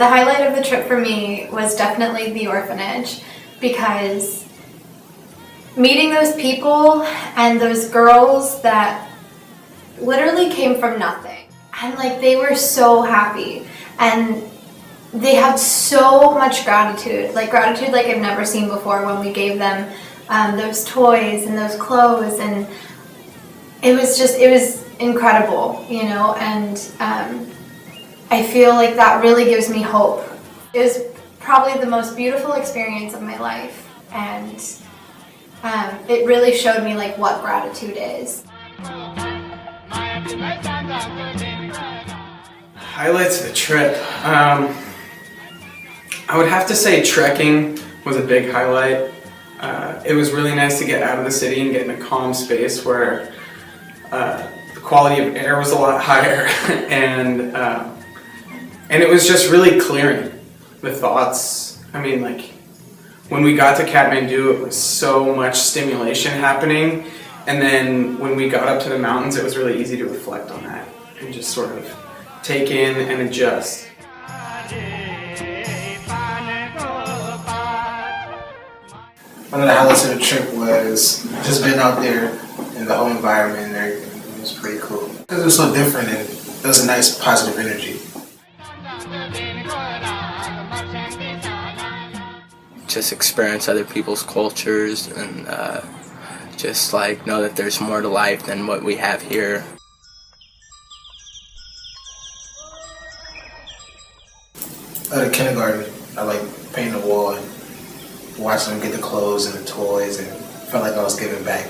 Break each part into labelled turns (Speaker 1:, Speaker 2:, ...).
Speaker 1: The highlight of the trip for me was definitely the orphanage, because meeting those people and those girls that literally came from nothing, and like they were so happy and they had so much gratitude like I've never seen before when we gave them those toys and those clothes, and it was incredible, you know, and I feel like that really gives me hope. It was probably the most beautiful experience of my life, and it really showed me like what gratitude is.
Speaker 2: Highlights of the trip. I would have to say trekking was a big highlight. It was really nice to get out of the city and get in a calm space where the quality of air was a lot higher, and it was just really clearing the thoughts. I mean, like, when we got to Kathmandu, it was so much stimulation happening, and then when we got up to the mountains, it was really easy to reflect on that and just sort of take in and adjust.
Speaker 3: One of the highlights of the trip was just being out there in the whole environment and everything. It was pretty cool. Because it was so different and it was a nice positive energy.
Speaker 4: Just experience other people's cultures and just like know that there's more to life than what we have here.
Speaker 3: At the kindergarten, I like painting the wall and watching them get the clothes and the toys, and felt like I was giving back.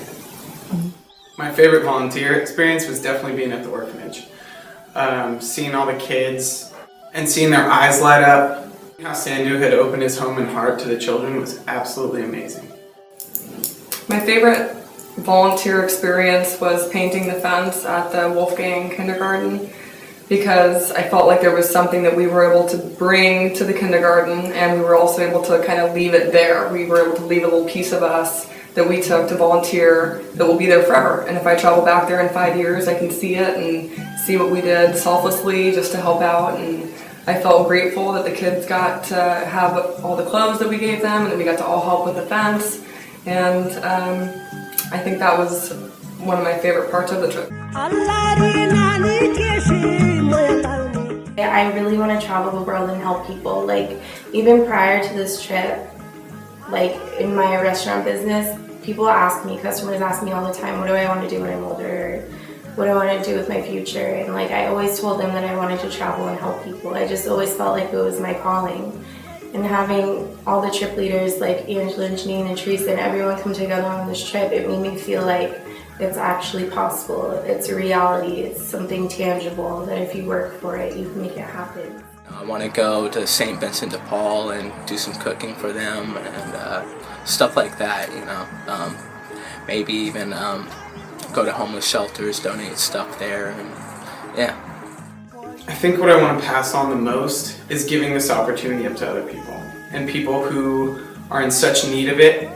Speaker 2: My favorite volunteer experience was definitely being at the orphanage. Seeing all the kids and seeing their eyes light up. How Sandhu had opened his home and heart to the children was absolutely amazing.
Speaker 5: My favorite volunteer experience was painting the fence at the Wolfgang kindergarten, because I felt like there was something that we were able to bring to the kindergarten, and we were also able to kind of leave it there. We were able to leave a little piece of us that we took to volunteer that will be there forever. And if I travel back there in 5 years, I can see it and see what we did selflessly just to help out. And I felt grateful that the kids got to have all the clothes that we gave them, and that we got to all help with the fence. And I think that was one of my favorite parts of the trip.
Speaker 6: I really want to travel the world and help people. Like, even prior to this trip, like in my restaurant business, customers ask me all the time, what do I want to do when I'm older? What do I want to do with my future? And like, I always told them that I wanted to travel and help people. I just always felt like it was my calling. And having all the trip leaders like Angela and Janine and Teresa and everyone come together on this trip, it made me feel like it's actually possible. It's a reality. It's something tangible that if you work for it, you can make it happen.
Speaker 4: I want to go to St. Vincent de Paul and do some cooking for them and stuff like that, you know. Maybe even go to homeless shelters, donate stuff there, and yeah.
Speaker 2: I think what I want to pass on the most is giving this opportunity up to other people, and people who are in such need of it,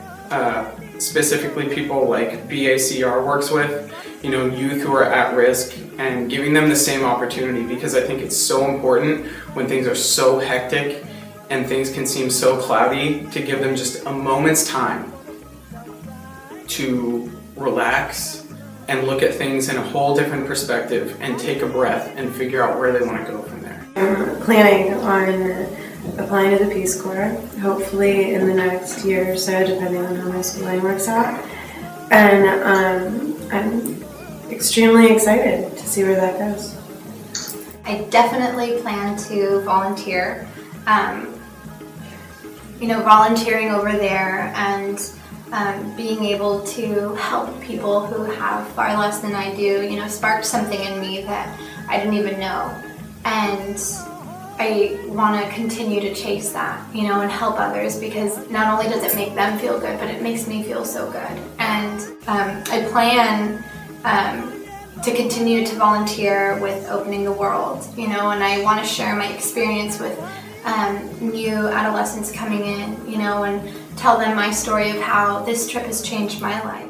Speaker 2: specifically people like BACR works with, you know, youth who are at risk, and giving them the same opportunity, because I think it's so important when things are so hectic and things can seem so cloudy, to give them just a moment's time to relax and look at things in a whole different perspective and take a breath and figure out where they want to go from there.
Speaker 7: I'm planning on applying to the Peace Corps, hopefully in the next year or so, depending on how my schooling works out. And I'm extremely excited to see where that goes.
Speaker 1: I definitely plan to volunteer. You know, volunteering over there and being able to help people who have far less than I do, you know, sparked something in me that I didn't even know. And I want to continue to chase that, you know, and help others, because not only does it make them feel good, but it makes me feel so good. And I plan to continue to volunteer with Opening the World, you know, and I want to share my experience with new adolescents coming in, you know, and tell them my story of how this trip has changed my life.